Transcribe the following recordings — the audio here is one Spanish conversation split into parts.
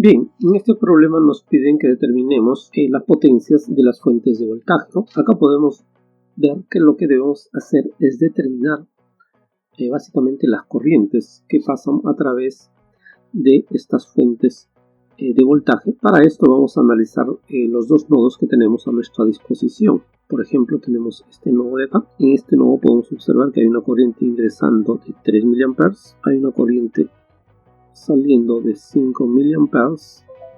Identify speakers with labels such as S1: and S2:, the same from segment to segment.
S1: Bien, en este problema nos piden que determinemos las potencias de las fuentes de voltaje, ¿no? Acá podemos ver que lo que debemos hacer es determinar básicamente las corrientes que pasan a través de estas fuentes de voltaje. Para esto vamos a analizar los dos nodos que tenemos a nuestra disposición. Por ejemplo, tenemos este nodo de acá. En este nodo podemos observar que hay una corriente ingresando de 3 mA, hay una corriente saliendo de 5 mA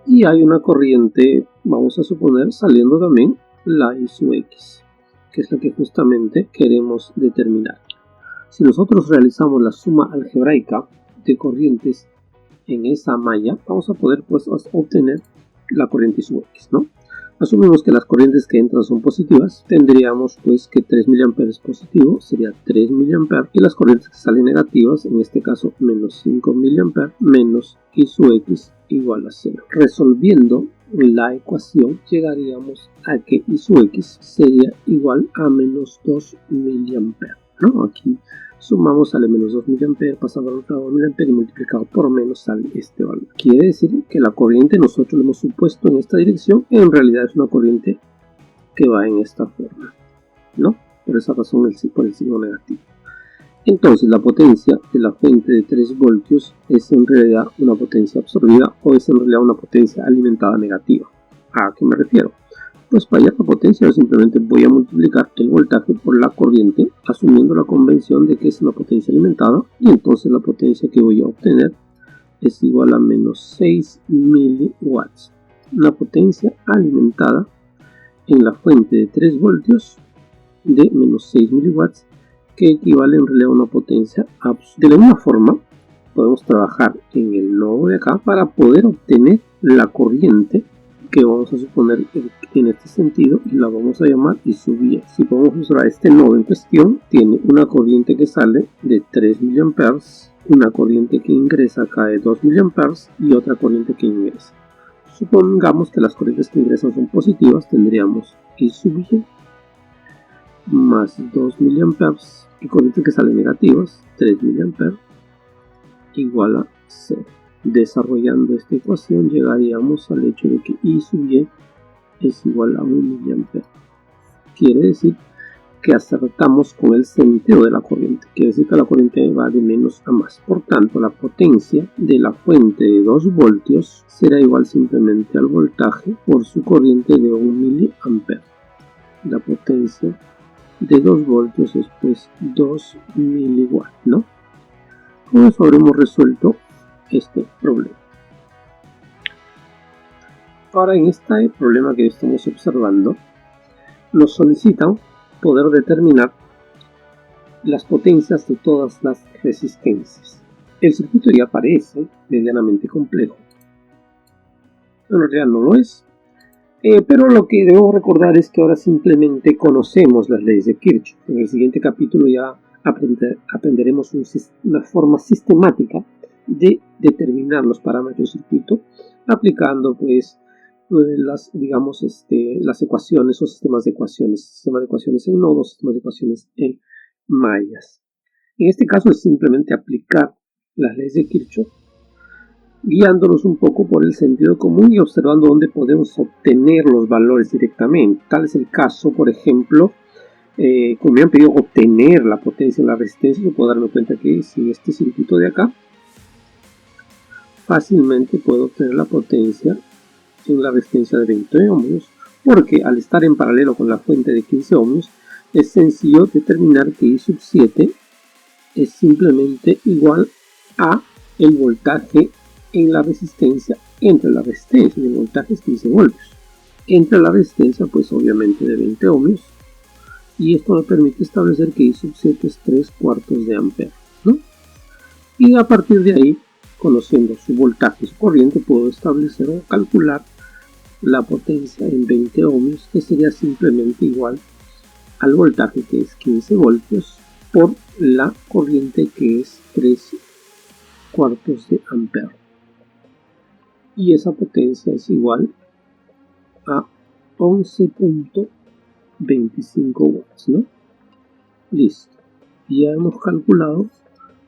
S1: y hay una corriente, vamos a suponer, saliendo también la I sub X, que es la que justamente queremos determinar. Si nosotros realizamos la suma algebraica de corrientes en esa malla, vamos a poder pues obtener la corriente I sub X, ¿no? Asumimos que las corrientes que entran son positivas, tendríamos pues que 3 mA es positivo, sería 3 mA, y las corrientes que salen negativas, en este caso menos 5 mA menos I sub X igual a 0. Resolviendo la ecuación llegaríamos a que I sub X sería igual a menos 2 mA, ¿no? Aquí sumamos, sale menos 2 mA, pasado al otro 2 mA y multiplicado por menos sale este valor. Quiere decir que la corriente nosotros lo hemos supuesto en esta dirección, en realidad es una corriente que va en esta forma, ¿no? Por esa razón por el signo negativo. Entonces la potencia de la fuente de 3 voltios es en realidad una potencia absorbida o es en realidad una potencia alimentada negativa. ¿A qué me refiero? Pues para hallar la potencia yo simplemente voy a multiplicar el voltaje por la corriente, asumiendo la convención de que es una potencia alimentada, y entonces la potencia que voy a obtener es igual a menos 6 miliwatts. Una potencia alimentada en la fuente de 3 voltios de menos 6 miliwatts, que equivale en realidad a una potencia absurda. De la misma forma, podemos trabajar en el nodo de acá para poder obtener la corriente que vamos a suponer en este sentido y la vamos a llamar I sub Y. Si podemos observar, este nodo en cuestión tiene una corriente que sale de 3 mA, una corriente que ingresa acá de 2 mA y otra corriente que ingresa. Supongamos que las corrientes que ingresan son positivas, tendríamos I sub Y más 2 mA y corrientes que salen negativas, 3 mA igual a 0. Desarrollando esta ecuación llegaríamos al hecho de que I sub Y es igual a 1 mA. Quiere decir que acertamos con el sentido de la corriente. Quiere decir que la corriente va de menos a más. Por tanto, la potencia de la fuente de 2 voltios será igual simplemente al voltaje por su corriente de 1 mA. La potencia de 2 voltios es pues 2 miliwatts, ¿no? Con eso habremos resuelto este problema. Ahora en este problema que estamos observando nos solicitan poder determinar las potencias de todas las resistencias. El circuito ya parece medianamente complejo, en realidad no lo es, pero lo que debemos recordar es que ahora simplemente conocemos las leyes de Kirchhoff. En el siguiente capítulo ya aprenderemos una forma sistemática de determinar los parámetros del circuito aplicando pues las ecuaciones o sistemas de ecuaciones en nodos, sistemas de ecuaciones en mallas. En este caso es simplemente aplicar las leyes de Kirchhoff, guiándonos un poco por el sentido común y observando dónde podemos obtener los valores directamente. Tal es el caso, por ejemplo, como me han pedido obtener la potencia en la resistencia, yo puedo darme cuenta que si este circuito de acá, fácilmente puedo obtener la potencia en la resistencia de 20 ohmios, porque al estar en paralelo con la fuente de 15 ohmios, es sencillo determinar que I sub 7 es simplemente igual a el voltaje en la resistencia entre la resistencia, y el voltaje es 15 voltios, entre la resistencia pues obviamente de 20 ohmios, y esto me permite establecer que I sub 7 es 3/4 de ampere, ¿no? Y a partir de ahí, conociendo su voltaje y su corriente, puedo establecer o calcular la potencia en 20 ohmios, que sería simplemente igual al voltaje, que es 15 voltios, por la corriente, que es 3/4 de ampere. Y esa potencia es igual a 11.25 watts, ¿no? Listo. Ya hemos calculado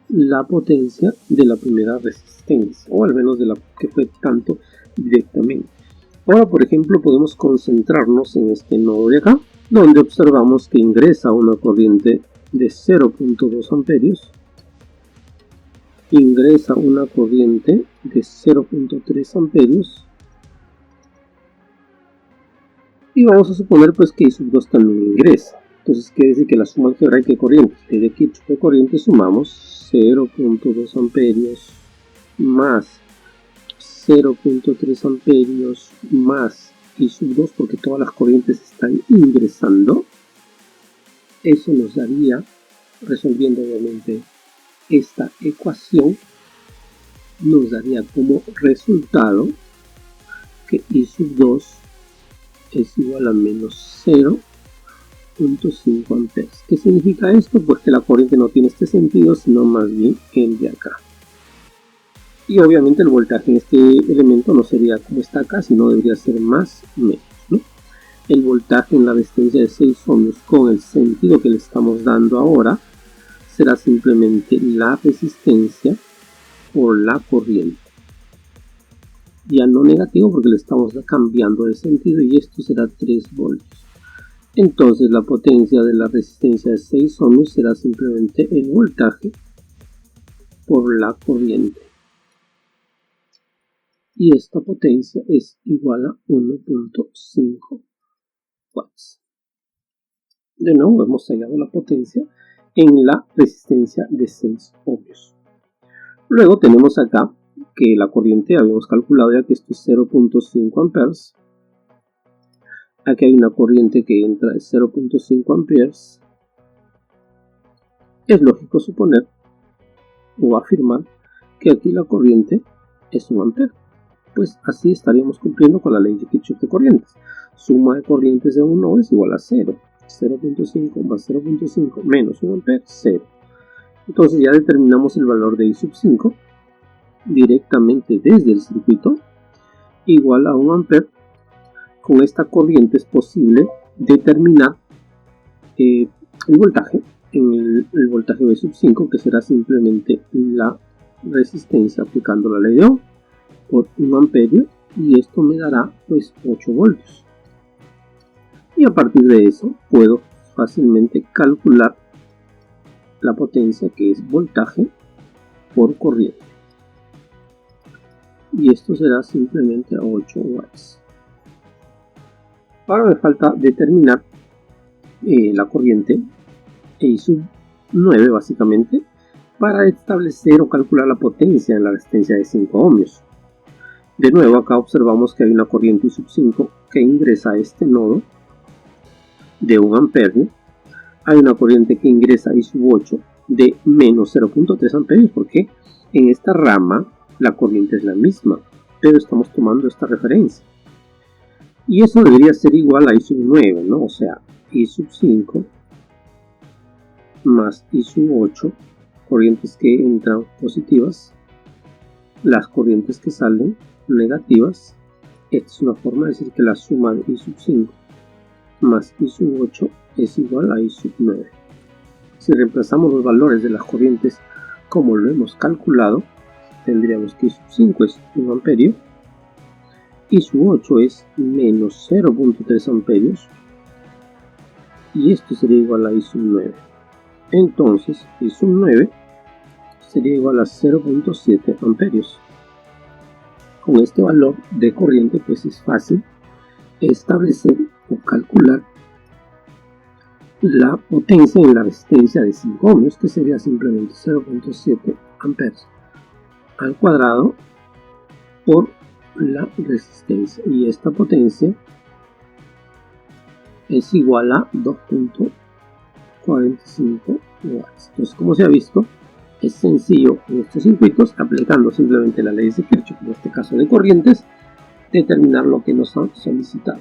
S1: la potencia de la primera resistencia, o al menos de la que fue tanto directamente. Ahora, por ejemplo, podemos concentrarnos en este nodo de acá, donde observamos que ingresa una corriente de 0.2 amperios, ingresa una corriente de 0.3 amperios, y vamos a suponer pues que I sub 2 también ingresa. Entonces quiere decir que la suma algebraica de corrientes de Kirchhoff de corriente sumamos 0.2 amperios más 0.3 amperios más I sub 2, porque todas las corrientes están ingresando. Eso nos daría, resolviendo obviamente esta ecuación, nos daría como resultado que I sub 2 es igual a menos 0.5 amperes. ¿Qué significa esto? Pues que la corriente no tiene este sentido, sino más bien el de acá. Y obviamente el voltaje en este elemento no sería como está acá, sino debería ser más menos, ¿no? El voltaje en la resistencia de 6 ohmios con el sentido que le estamos dando ahora será simplemente la resistencia por la corriente. Ya no negativo porque le estamos cambiando de sentido, y esto será 3 voltios. Entonces la potencia de la resistencia de 6 ohmios será simplemente el voltaje por la corriente. Y esta potencia es igual a 1.5 watts. De nuevo hemos hallado la potencia en la resistencia de 6 ohmios. Luego tenemos acá que la corriente, habíamos calculado ya que esto es 0.5 amperes. Aquí hay una corriente que entra de 0.5 amperes. Es lógico suponer o afirmar que aquí la corriente es 1 ampere. Pues así estaríamos cumpliendo con la ley de Kirchhoff de corrientes. Suma de corrientes de un nodo es igual a 0. 0.5 más 0.5 menos 1 ampere, 0. Entonces ya determinamos el valor de I sub 5 directamente desde el circuito, igual a 1 ampere. Con esta corriente es posible determinar el voltaje, en el voltaje B sub 5, que será simplemente la resistencia aplicando la ley de Ohm por 1 amperio, y esto me dará pues 8 voltios. Y a partir de eso puedo fácilmente calcular la potencia, que es voltaje por corriente, y esto será simplemente a 8 watts. Ahora me falta determinar la corriente I sub 9 básicamente, para establecer o calcular la potencia en la resistencia de 5 ohmios. De nuevo acá observamos que hay una corriente I sub 5 que ingresa a este nodo de 1 amperio. Hay una corriente que ingresa I sub 8 de menos 0.3 amperios, porque en esta rama la corriente es la misma, pero estamos tomando esta referencia. Y eso debería ser igual a I sub 9, ¿no? O sea, I sub 5 más I sub 8, corrientes que entran positivas, las corrientes que salen negativas. Esta es una forma de decir que la suma de I sub 5 más I sub 8 es igual a I sub 9. Si reemplazamos los valores de las corrientes como lo hemos calculado, tendríamos que I sub 5 es 1 amperio, I sub 8 es menos 0.3 amperios, y esto sería igual a I sub 9. Entonces I sub 9 sería igual a 0.7 amperios. Con este valor de corriente pues es fácil establecer o calcular la potencia en la resistencia de 5 ohmios, que sería simplemente 0.7 amperes al cuadrado por la resistencia, y esta potencia es igual a 2.45 watts. Entonces, como se ha visto, es sencillo en estos circuitos, aplicando simplemente la ley de Kirchhoff, en este caso de corrientes, determinar lo que nos han solicitado.